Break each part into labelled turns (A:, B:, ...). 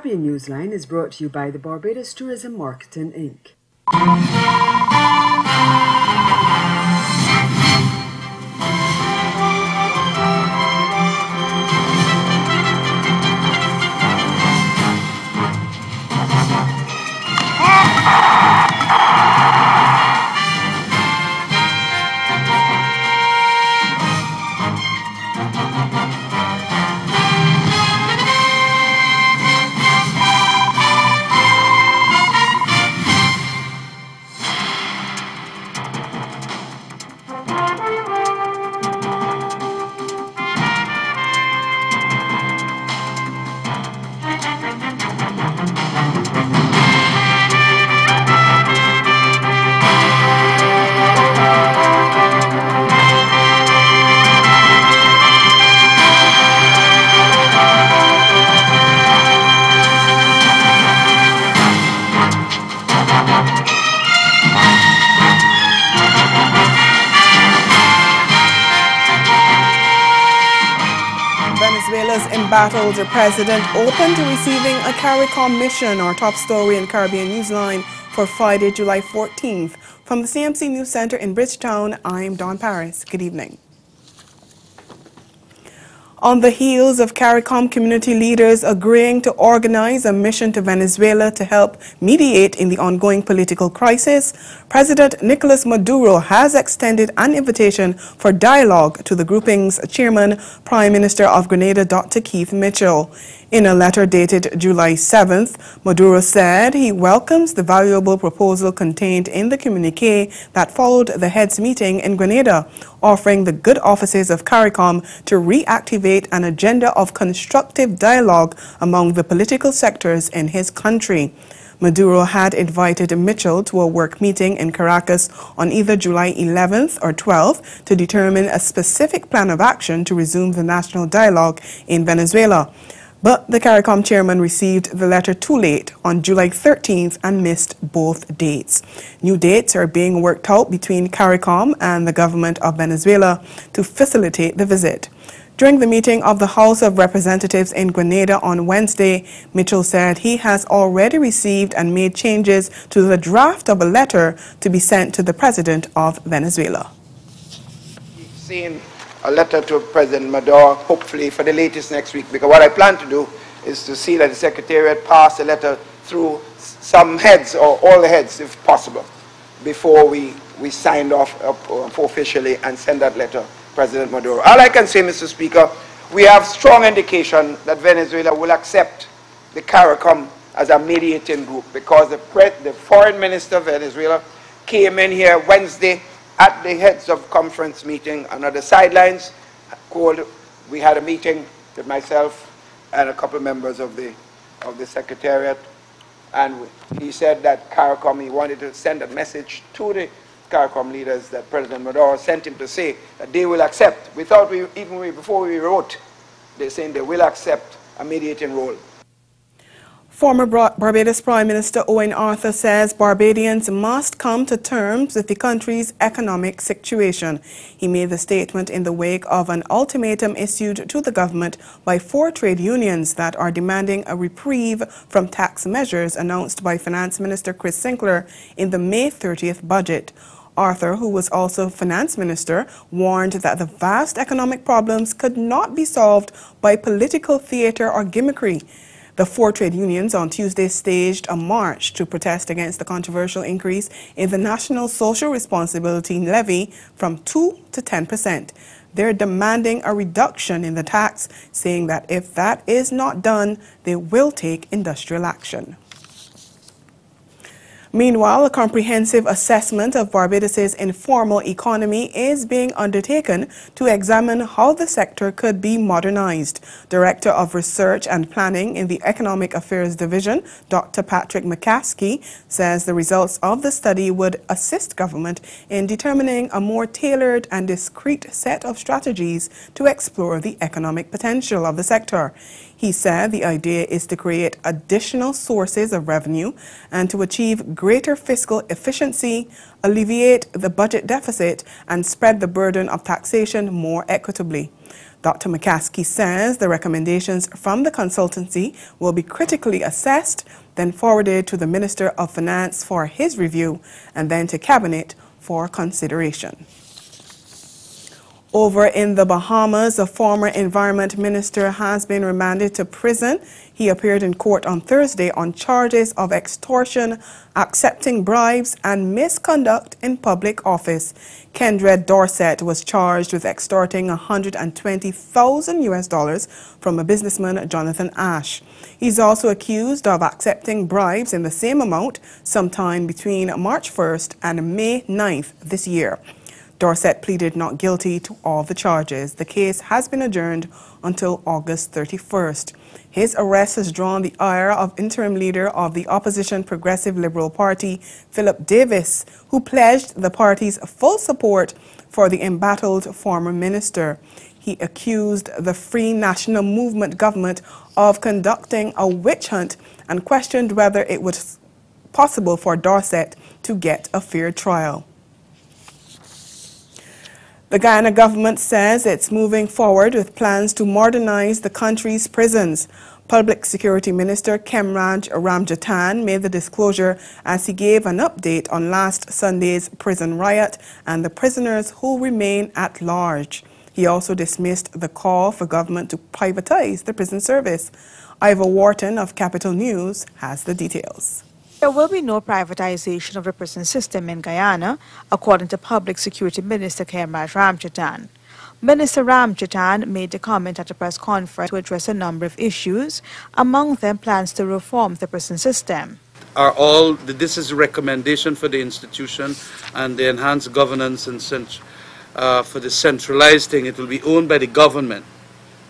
A: Caribbean Newsline is brought to you by the Barbados Tourism Marketing, Inc.
B: Venezuela's embattled president open to receiving a CARICOM mission, our top story in Caribbean Newsline for Friday, July 14th. From the CMC News Center in Bridgetown, I'm Dawn Paris. Good evening. On the heels of CARICOM community leaders agreeing to organize a mission to Venezuela to help mediate in the ongoing political crisis, President Nicolas Maduro has extended an invitation for dialogue to the grouping's chairman, Prime Minister of Grenada, Dr. Keith Mitchell. In a letter dated July 7th, Maduro said he welcomes the valuable proposal contained in the communique that followed the heads' meeting in Grenada, offering the good offices of CARICOM to reactivate an agenda of constructive dialogue among the political sectors in his country. Maduro had invited Mitchell to a work meeting in Caracas on either July 11th or 12th to determine a specific plan of action to resume the national dialogue in Venezuela. But the CARICOM chairman received the letter too late on July 13th and missed both dates. New dates are being worked out between CARICOM and the government of Venezuela to facilitate the visit. During the meeting of the House of Representatives in Grenada on Wednesday, Mitchell said he has already received and made changes to the draft of a letter to be sent to the president of Venezuela.
C: Seen a letter to President Maduro, hopefully for the latest next week, because what I plan to do is to see that the Secretariat pass the letter through some heads or all the heads if possible before we signed off officially and send that letter to President Maduro. All I can say, Mr. Speaker, we have strong indication that Venezuela will accept the CARICOM as a mediating group, because the foreign minister of Venezuela came in here Wednesday at the heads of conference meeting and on the sidelines. We had a meeting with myself and a couple of members of the Secretariat, and he said that CARICOM, he wanted to send a message to the CARICOM leaders that President Maduro sent him to say that they will accept, before we wrote, they're saying they will accept a mediating role.
B: Former Barbados Prime Minister Owen Arthur says Barbadians must come to terms with the country's economic situation. He made the statement in the wake of an ultimatum issued to the government by 4 trade unions that are demanding a reprieve from tax measures announced by Finance Minister Chris Sinclair in the May 30th budget. Arthur, who was also Finance Minister, warned that the vast economic problems could not be solved by political theater or gimmickry. The 4 trade unions on Tuesday staged a march to protest against the controversial increase in the National Social Responsibility levy from 2 to 10%. They're demanding a reduction in the tax, saying that if that is not done, they will take industrial action. Meanwhile, a comprehensive assessment of Barbados's informal economy is being undertaken to examine how the sector could be modernized. Director of Research and Planning in the Economic Affairs Division, Dr. Patrick McCaskey, says the results of the study would assist government in determining a more tailored and discrete set of strategies to explore the economic potential of the sector. He said the idea is to create additional sources of revenue and to achieve greater fiscal efficiency, alleviate the budget deficit, and spread the burden of taxation more equitably. Dr. McCaskey says the recommendations from the consultancy will be critically assessed, then forwarded to the Minister of Finance for his review, and then to Cabinet for consideration. Over in the Bahamas, a former environment minister has been remanded to prison. He appeared in court on Thursday on charges of extortion, accepting bribes, and misconduct in public office. Kendred Dorset was charged with extorting $120,000 from a businessman, Jonathan Ash. He's also accused of accepting bribes in the same amount sometime between March 1st and May 9th this year. Dorset pleaded not guilty to all the charges. The case has been adjourned until August 31st. His arrest has drawn the ire of interim leader of the opposition Progressive Liberal Party, Philip Davis, who pledged the party's full support for the embattled former minister. He accused the Free National Movement government of conducting a witch hunt and questioned whether it was possible for Dorset to get a fair trial. The Guyana government says it's moving forward with plans to modernize the country's prisons. Public Security Minister Kemraj Ramjatan made the disclosure as he gave an update on last Sunday's prison riot and the prisoners who remain at large. He also dismissed the call for government to privatize the prison service. Ivor Wharton of Capital News has the details.
D: There will be no privatization of the prison system in Guyana, according to Public Security Minister Kemraj Ramjatan. Minister Ramjatan made the comment at a press conference to address a number of issues, among them plans to reform the prison system.
E: This is a recommendation for the institution and the enhanced governance and for the centralized thing. It will be owned by the government.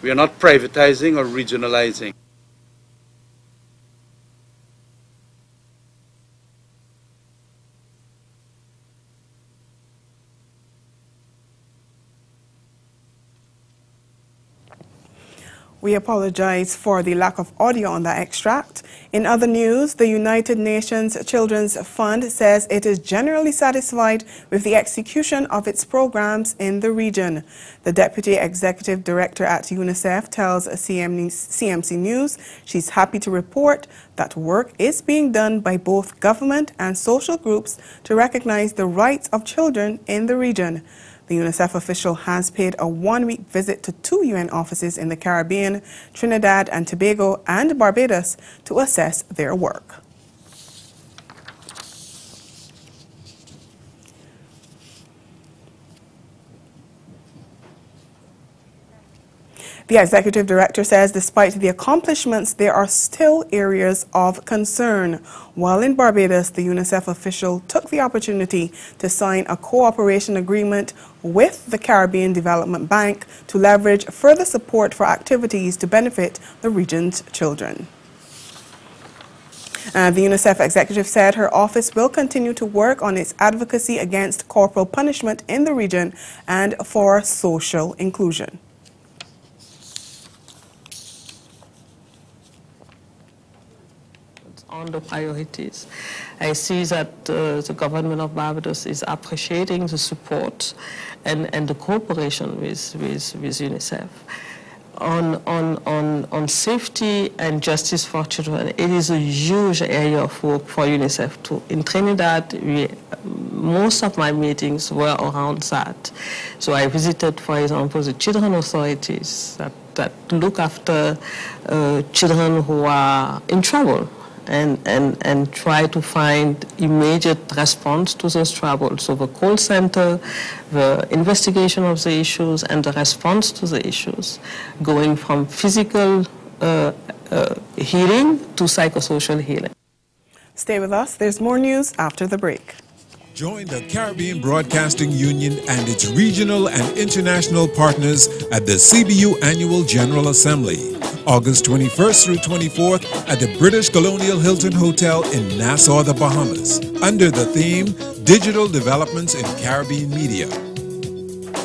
E: We are not privatizing or regionalizing.
B: We apologize for the lack of audio on that extract. In other news, the United Nations Children's Fund says it is generally satisfied with the execution of its programs in the region. The Deputy Executive Director at UNICEF tells CMC News she's happy to report that work is being done by both government and social groups to recognize the rights of children in the region. The UNICEF official has paid a one-week visit to 2 UN offices in the Caribbean, Trinidad and Tobago, and Barbados to assess their work. The executive director says despite the accomplishments, there are still areas of concern. While in Barbados, the UNICEF official took the opportunity to sign a cooperation agreement with the Caribbean Development Bank to leverage further support for activities to benefit the region's children. The UNICEF executive said her office will continue to work on its advocacy against corporal punishment in the region and for social inclusion.
F: On the priorities, I see that the government of Barbados is appreciating the support and the cooperation with UNICEF. On safety and justice for children, it is a huge area of work for UNICEF too. In Trinidad, most of my meetings were around that. So I visited, for example, the children authorities that look after children who are in trouble. And try to find immediate response to those troubles. So the call center, the investigation of the issues, and the response to the issues, going from physical healing to psychosocial healing.
B: Stay with us. There's more news after the break.
G: Join the Caribbean Broadcasting Union and its regional and international partners at the CBU Annual General Assembly, August 21st through 24th at the British Colonial Hilton Hotel in Nassau, the Bahamas, under the theme Digital Developments in Caribbean Media.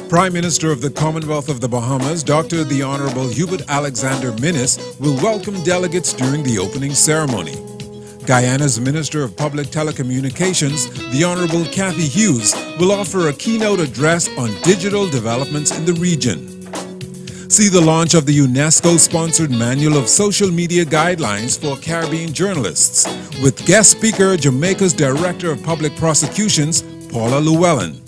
G: Prime Minister of the Commonwealth of the Bahamas, Dr. the Honorable Hubert Alexander Minnis, will welcome delegates during the opening ceremony. Guyana's Minister of Public Telecommunications, the Honorable Kathy Hughes, will offer a keynote address on digital developments in the region. See the launch of the UNESCO-sponsored Manual of Social Media Guidelines for Caribbean Journalists with guest speaker Jamaica's Director of Public Prosecutions, Paula Llewellyn.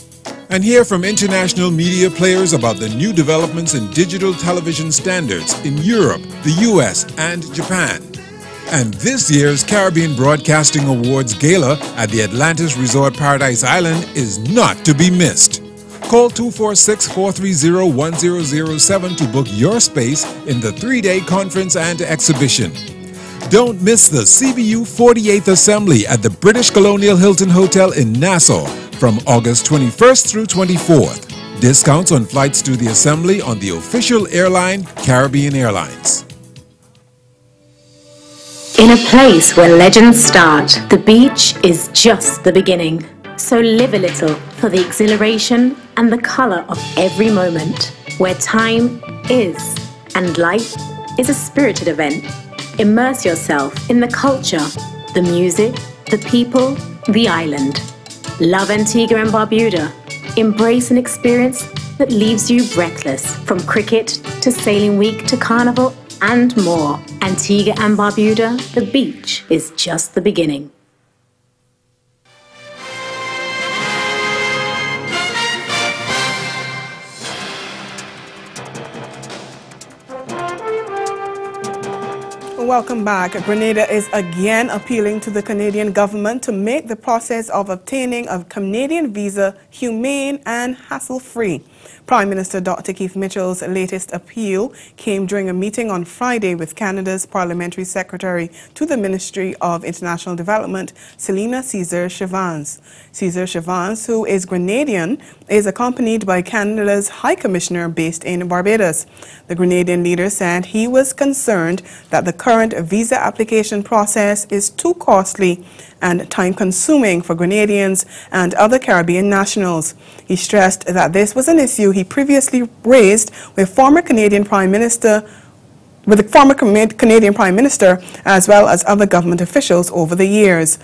G: And hear from international media players about the new developments in digital television standards in Europe, the US, and Japan. And this year's Caribbean Broadcasting Awards Gala at the Atlantis Resort Paradise Island is not to be missed. Call 246-430-1007 to book your space in the 3-day conference and exhibition. Don't miss the CBU 48th Assembly at the British Colonial Hilton Hotel in Nassau from August 21st through 24th. Discounts on flights to the Assembly on the official airline, Caribbean Airlines.
H: In a place where legends start, the beach is just the beginning. So live a little for the exhilaration and the color of every moment, where time is and life is a spirited event. Immerse yourself in the culture, the music, the people, the island. Love Antigua and Barbuda. Embrace an experience that leaves you breathless, from cricket to sailing week to carnival and more. Antigua and Barbuda, the beach is just the beginning.
B: Welcome back. Grenada is again appealing to the Canadian government to make the process of obtaining a Canadian visa humane and hassle-free. Prime Minister Dr. Keith Mitchell's latest appeal came during a meeting on Friday with Canada's Parliamentary Secretary to the Ministry of International Development, Selina Cesar-Chavans. Cesar-Chavans, who is Grenadian, is accompanied by Canada's High Commissioner based in Barbados. The Grenadian leader said he was concerned that the current visa application process is too costly and time-consuming for Grenadians and other Caribbean nationals. He stressed that this was an issue he previously raised with the former Canadian Prime Minister as well as other government officials over the years.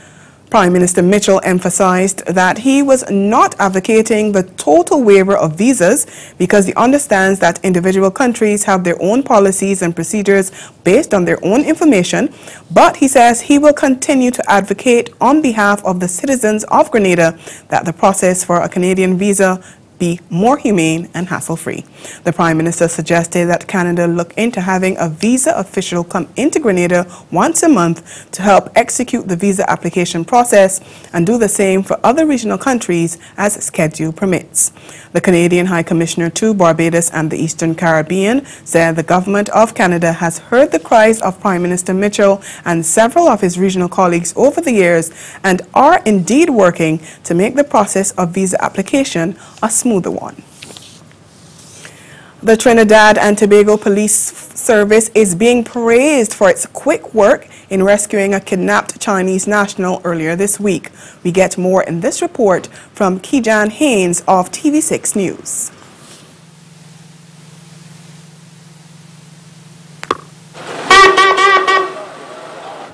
B: Prime Minister Mitchell emphasized that he was not advocating the total waiver of visas because he understands that individual countries have their own policies and procedures based on their own information, but he says he will continue to advocate on behalf of the citizens of Grenada that the process for a Canadian visa be more humane and hassle-free. The Prime Minister suggested that Canada look into having a visa official come into Grenada once a month to help execute the visa application process and do the same for other regional countries as schedule permits. The Canadian High Commissioner to Barbados and the Eastern Caribbean said the Government of Canada has heard the cries of Prime Minister Mitchell and several of his regional colleagues over the years and are indeed working to make the process of visa application a smoother one. The Trinidad and Tobago Police Service is being praised for its quick work in rescuing a kidnapped Chinese national earlier this week. We get more in this report from Kijan Haynes of TV6 News.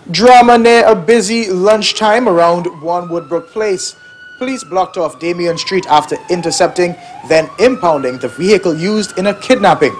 I: Drama near a busy lunchtime around One Woodbrook Place. Police blocked off Damien Street after intercepting, then impounding the vehicle used in a kidnapping.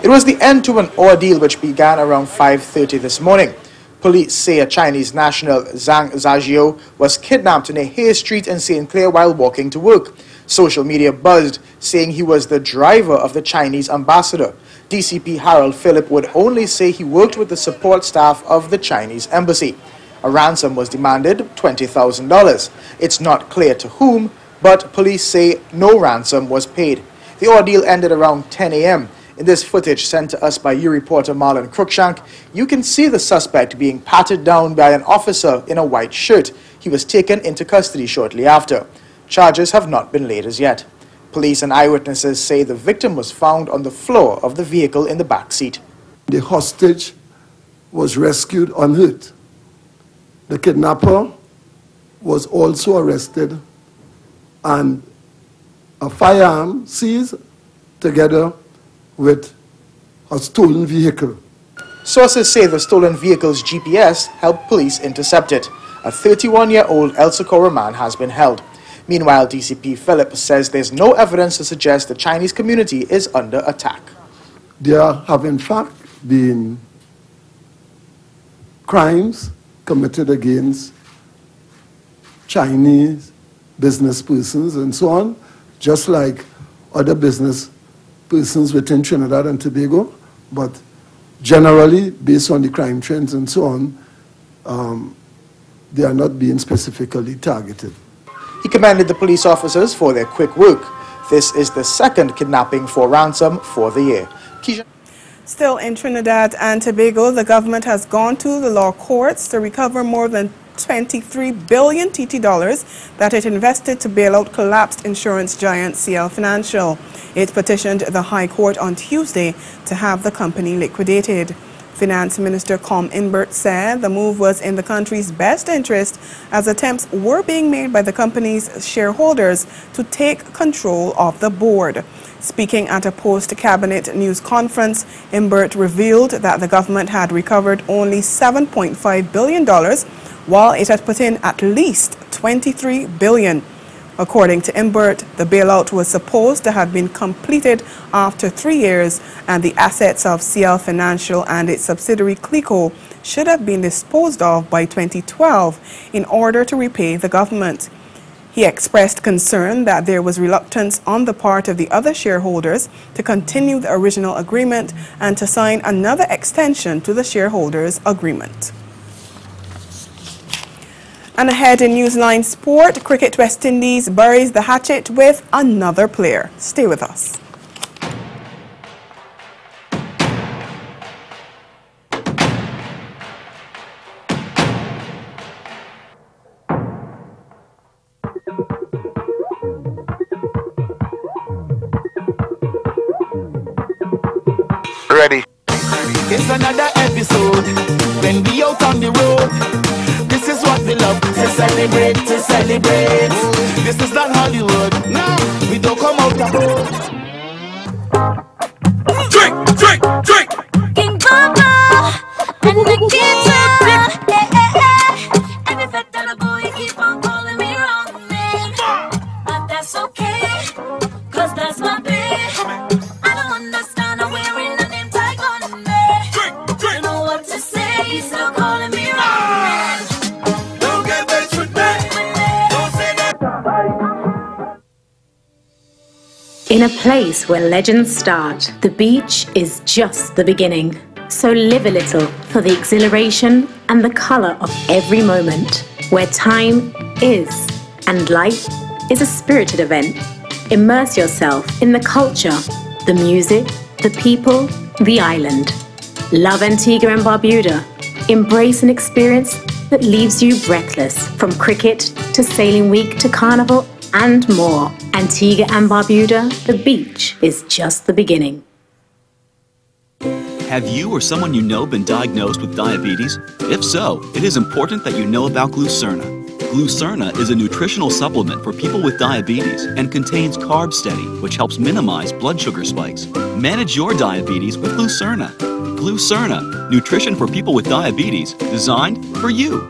I: It was the end to an ordeal which began around 5:30 this morning. Police say a Chinese national, Zhang Zhajio, was kidnapped near Hay Street in St. Clair while walking to work. Social media buzzed, saying he was the driver of the Chinese ambassador. DCP Harold Phillip would only say he worked with the support staff of the Chinese embassy. A ransom was demanded, $20,000. It's not clear to whom, but police say no ransom was paid. The ordeal ended around 10 a.m. In this footage sent to us by U reporter Marlon Cruikshank, you can see the suspect being patted down by an officer in a white shirt. He was taken into custody shortly after. Charges have not been laid as yet. Police and eyewitnesses say the victim was found on the floor of the vehicle in the back seat.
J: The hostage was rescued unhurt. The kidnapper was also arrested and a firearm seized together with a stolen vehicle.
I: Sources say the stolen vehicle's GPS helped police intercept it. A 31-year-old El Socorro man has been held. Meanwhile, DCP Phillip says there's no evidence to suggest the Chinese community is under attack.
J: there have in fact been crimes committed against Chinese business persons and so on, just like other business persons within Trinidad and Tobago, but generally, based on the crime trends and so on, they are not being specifically targeted.
I: He commended the police officers for their quick work. This is the second kidnapping for ransom for the year.
B: Still in Trinidad and Tobago, the government has gone to the law courts to recover more than 23 billion TT dollars that it invested to bail out collapsed insurance giant CL Financial. It petitioned the High Court on Tuesday to have the company liquidated. Finance Minister Com Inbert said the move was in the country's best interest as attempts were being made by the company's shareholders to take control of the board. Speaking at a post-cabinet news conference, Imbert revealed that the government had recovered only $7.5 billion, while it had put in at least $23 billion. According to Imbert, the bailout was supposed to have been completed after 3 years, and the assets of CL Financial and its subsidiary Clico should have been disposed of by 2012 in order to repay the government. He expressed concern that there was reluctance on the part of the other shareholders to continue the original agreement and to sign another extension to the shareholders' agreement. And ahead in Newsline Sport, Cricket West Indies buries the hatchet with another player. Stay with us.
C: Ready.
K: It's another episode when we out on the road. This is what we love to celebrate, to celebrate. This is not Hollywood. No, we don't come out the road. Drink, drink, drink. King Baba and the guitar. Hey, hey, hey. Every fat that a boy keep on calling me wrong name, but that's okay, 'cause that's my babe. I don't understand how wearing a name tag on me. You know what to say, you still calling me wrong name. Don't get vexed with me. Don't say that.
H: In a place where legends start, the beach is just the beginning. So live a little for the exhilaration and the color of every moment, where time is and life is a spirited event. Immerse yourself in the culture, the music, the people, the island. Love Antigua and Barbuda. Embrace an experience that leaves you breathless, from cricket to sailing week to carnival and more. Antigua and Barbuda, the beach is just the beginning.
L: Have you or someone you know been diagnosed with diabetes? If so, it is important that you know about Glucerna. Glucerna is a nutritional supplement for people with diabetes and contains Carb Steady, which helps minimize blood sugar spikes. Manage your diabetes with Glucerna. Glucerna, nutrition for people with diabetes, designed for you.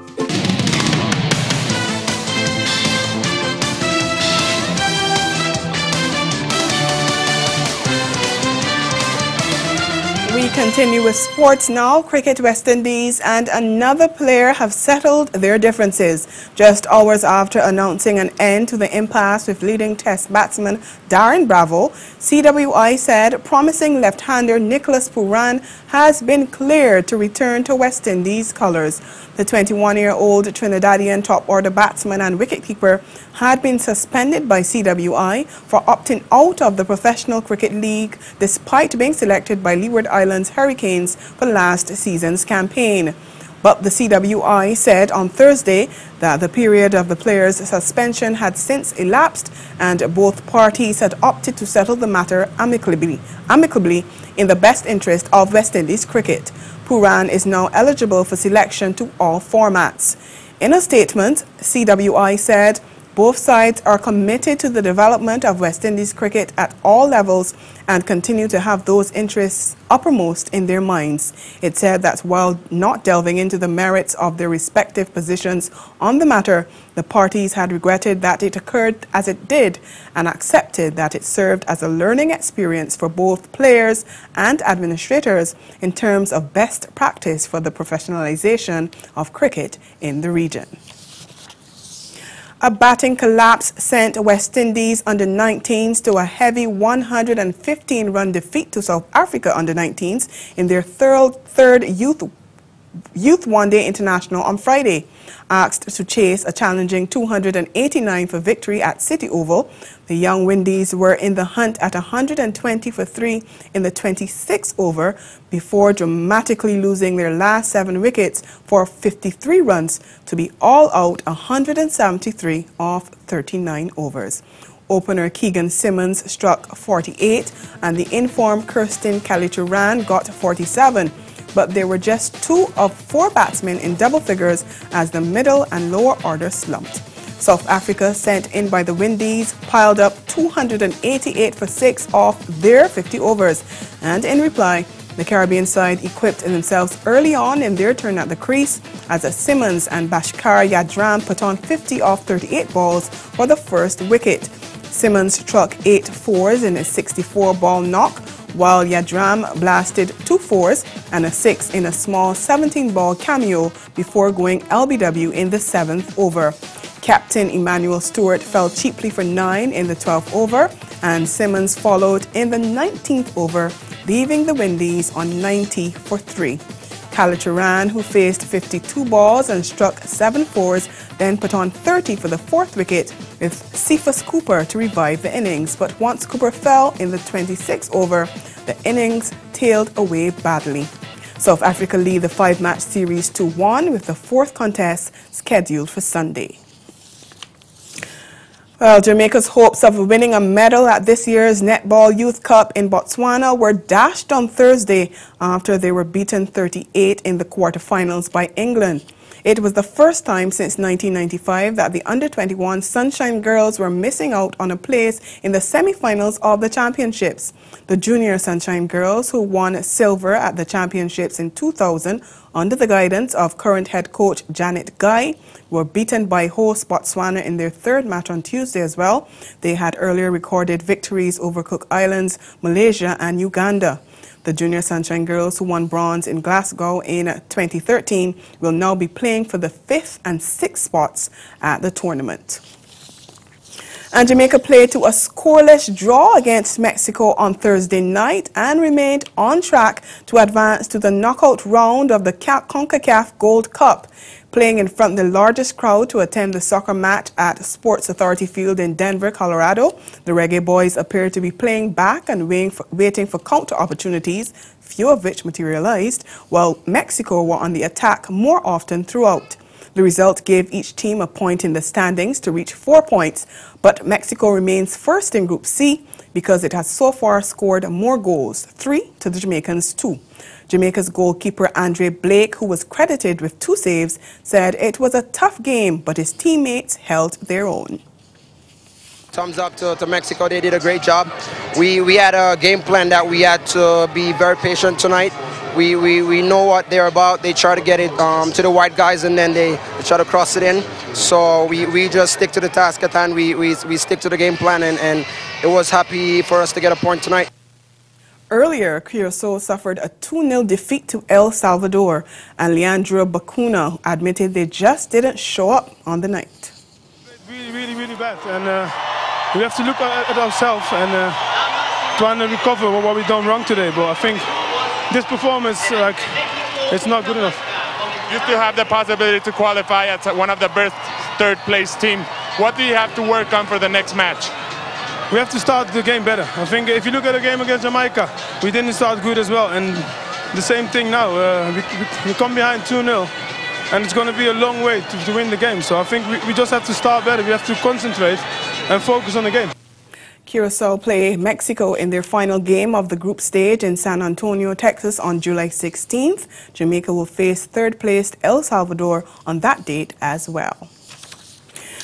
B: We continue with sports now. Cricket West Indies and another player have settled their differences. Just hours after announcing an end to the impasse with leading Test batsman Darren Bravo, CWI said promising left-hander Nicholas Pooran has been cleared to return to West Indies colours. The 21-year-old Trinidadian top-order batsman and wicketkeeper had been suspended by CWI for opting out of the Professional Cricket League despite being selected by Leeward Islands Hurricanes for last season's campaign. But the CWI said on Thursday that the period of the player's suspension had since elapsed and both parties had opted to settle the matter amicably in the best interest of West Indies cricket. Pooran is now eligible for selection to all formats. In a statement, CWI said Both sides are committed to the development of West Indies cricket at all levels and continue to have those interests uppermost in their minds. It said that while not delving into the merits of their respective positions on the matter, the parties had regretted that it occurred as it did and accepted that it served as a learning experience for both players and administrators in terms of best practice for the professionalization of cricket in the region. A batting collapse sent West Indies under-19s to a heavy 115-run defeat to South Africa under-19s in their third Youth One-Day International on Friday. Asked to chase a challenging 289 for victory at City Oval, the young Windies were in the hunt at 120 for 3 in the 26th over before dramatically losing their last 7 wickets for 53 runs to be all out 173 off 39 overs. Opener Keegan Simmons struck 48 and the informed Kirsten Kalitcharan got 47. But there were just 2 of 4 batsmen in double figures as the middle and lower order slumped. South Africa, sent in by the Windies, piled up 288 for 6 off their 50 overs. And in reply, the Caribbean side equipped themselves early on in their turn at the crease as Simmons and Bashkar Yadram put on 50 off 38 balls for the first wicket. Simmons struck 8 fours in a 64-ball knock, while Yadram blasted 2 fours and a 6 in a small 17-ball cameo before going LBW in the 7th over. Captain Emmanuel Stewart fell cheaply for 9 in the 12th over, and Simmons followed in the 19th over, leaving the Windies on 90 for 3. Kalitcharan, who faced 52 balls and struck 7 fours, then put on 30 for the 4th wicket with Cephas Cooper to revive the innings. But once Cooper fell in the 26th over, the innings tailed away badly. South Africa lead the 5-match series 2-1 with the 4th contest scheduled for Sunday. Well, Jamaica's hopes of winning a medal at this year's Netball Youth Cup in Botswana were dashed on Thursday after they were beaten 38 in the quarterfinals by England. It was the first time since 1995 that the under-21 Sunshine Girls were missing out on a place in the semi-finals of the championships. The Junior Sunshine Girls, who won silver at the championships in 2000 under the guidance of current head coach Janet Guy, were beaten by host Botswana in their 3rd match on Tuesday as well. They had earlier recorded victories over Cook Islands, Malaysia and Uganda. The Junior Sunshine Girls, who won bronze in Glasgow in 2013, will now be playing for the 5th and 6th spots at the tournament. And Jamaica played to a scoreless draw against Mexico on Thursday night and remained on track to advance to the knockout round of the CONCACAF Gold Cup. Playing in front of the largest crowd to attend the soccer match at Sports Authority Field in Denver, Colorado, the Reggae Boys appeared to be playing back and waiting for counter opportunities, few of which materialized, while Mexico were on the attack more often throughout. The result gave each team a point in the standings to reach 4 points, but Mexico remains first in Group C because it has so far scored more goals, 3 to the Jamaicans' 2. Jamaica's goalkeeper Andre Blake, who was credited with 2 saves, said it was a tough game, but his teammates held their own.
M: Thumbs up to Mexico. They did a great job. We had a game plan that we had to be very patient tonight. We know what they're about. They try to get it to the white guys and then they try to cross it in. So we just stick to the task at hand. We stick to the game plan and it was happy for us to get a point tonight.
B: Earlier, Curacao suffered a 2-0 defeat to El Salvador, and Leandro Bacuna admitted they just didn't show up on the night.
N: Really bad, and we have to look at ourselves and trying to recover what we've done wrong today. But I think this performance, it's not good enough.
O: You still have the possibility to qualify as one of the best third-place team. What do you have to work on for the next match?
N: We have to start the game better. I think if you look at the game against Jamaica, we didn't start good as well. And the same thing now. We come behind 2-0, and it's going to be a long way to win the game. So I think we just have to start better. We have to concentrate and focus on the game.
B: Curacao play Mexico in their final game of the group stage in San Antonio, Texas on July 16th. Jamaica will face third-placed El Salvador on that date as well.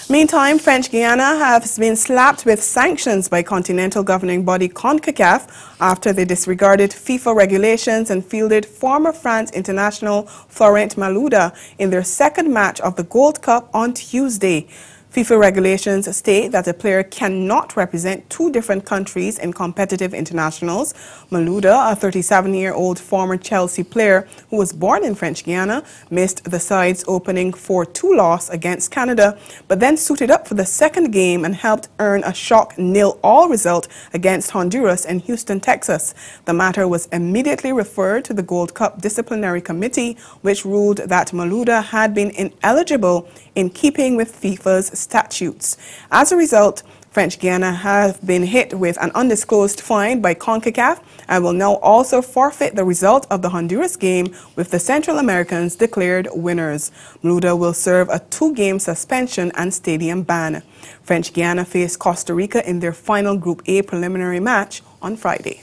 B: Meantime, French Guiana has been slapped with sanctions by continental governing body CONCACAF after they disregarded FIFA regulations and fielded former France international Florent Malouda in their second match of the Gold Cup on Tuesday. FIFA regulations state that a player cannot represent two different countries in competitive internationals. Malouda, a 37-year-old former Chelsea player who was born in French Guiana, missed the side's opening 4-2 loss against Canada, but then suited up for the second game and helped earn a shock 0-0 result against Honduras in Houston, Texas. The matter was immediately referred to the Gold Cup Disciplinary Committee, which ruled that Malouda had been ineligible in keeping with FIFA's statutes. As a result, French Guiana have been hit with an undisclosed fine by CONCACAF and will now also forfeit the result of the Honduras game, with the Central Americans declared winners. Malouda will serve a 2-game suspension and stadium ban. French Guiana face Costa Rica in their final Group A preliminary match on Friday.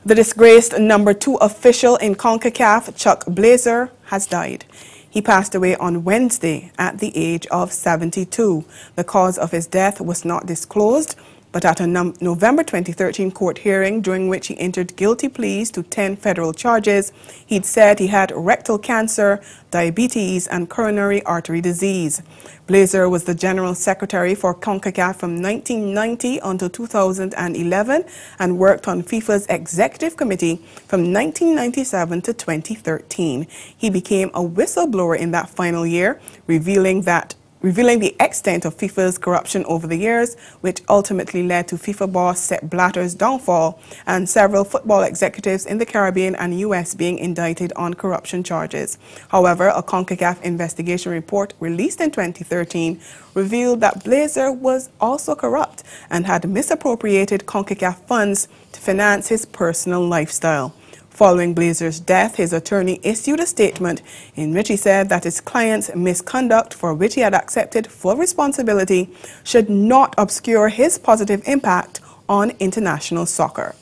B: The disgraced number 2 official in CONCACAF, Chuck Blazer, has died. He passed away on Wednesday at the age of 72. The cause of his death was not disclosed, but at a November 2013 court hearing during which he entered guilty pleas to 10 federal charges, he'd said he had rectal cancer, diabetes, and coronary artery disease. Blazer was the General Secretary for CONCACAF from 1990 until 2011 and worked on FIFA's Executive Committee from 1997 to 2013. He became a whistleblower in that final year, revealing the extent of FIFA's corruption over the years, which ultimately led to FIFA boss Sepp Blatter's downfall and several football executives in the Caribbean and U.S. being indicted on corruption charges. However, a CONCACAF investigation report released in 2013 revealed that Blazer was also corrupt and had misappropriated CONCACAF funds to finance his personal lifestyle. Following Blazer's death, his attorney issued a statement in which he said that his client's misconduct, for which he had accepted full responsibility, should not obscure his positive impact on international soccer.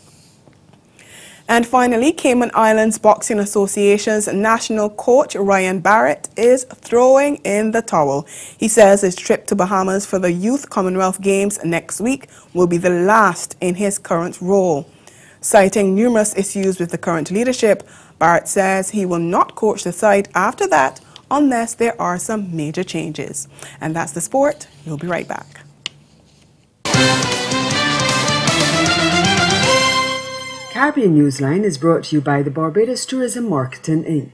B: And finally, Cayman Islands Boxing Association's national coach, Ryan Barrett, is throwing in the towel. He says his trip to Bahamas for the Youth Commonwealth Games next week will be the last in his current role. Citing numerous issues with the current leadership, Barrett says he will not coach the side after that unless there are some major changes. And that's the sport. We'll be right back.
A: Caribbean Newsline is brought to you by the Barbados Tourism Marketing Inc.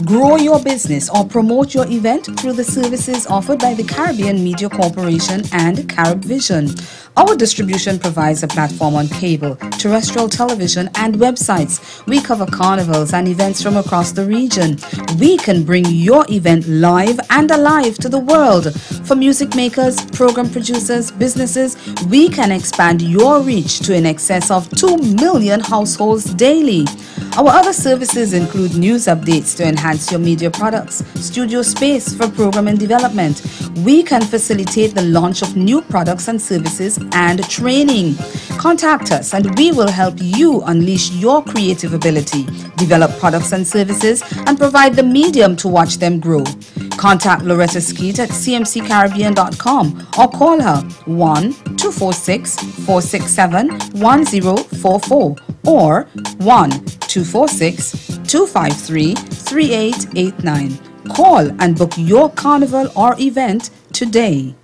P: Grow your business or promote your event through the services offered by the Caribbean Media Corporation and CaribVision. Our distribution provides a platform on cable, terrestrial television, and websites. We cover carnivals and events from across the region. We can bring your event live and alive to the world. For music makers, program producers, businesses, we can expand your reach to in excess of 2 million households daily. Our other services include news updates to enhance your media products, studio space for program and development. We can facilitate the launch of new products and services and training. Contact us and we will help you unleash your creative ability, develop products and services, and provide the medium to watch them grow. Contact Loretta Skeet at cmccaribbean.com or call her 1-246-467-1044 or 1-246-253-3889. Call and book your carnival or event today.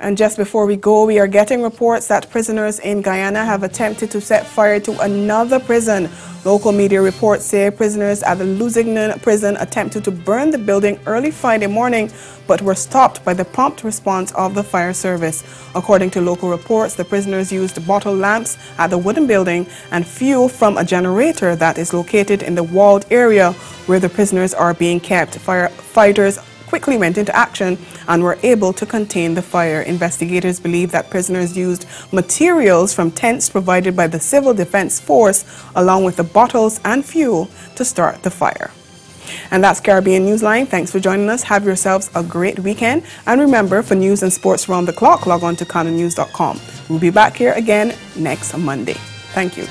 B: And just before we go, we are getting reports that prisoners in Guyana have attempted to set fire to another prison. Local media reports say prisoners at the Lusignan prison attempted to burn the building early Friday morning, but were stopped by the prompt response of the fire service. According to local reports, the prisoners used bottle lamps at the wooden building and fuel from a generator that is located in the walled area where the prisoners are being kept. Firefighters quickly went into action and were able to contain the fire. Investigators believe that prisoners used materials from tents provided by the Civil Defense Force along with the bottles and fuel to start the fire. And that's Caribbean Newsline. Thanks for joining us. Have yourselves a great weekend. And remember, for news and sports around the clock, log on to CanonNews.com. We'll be back here again next Monday. Thank you.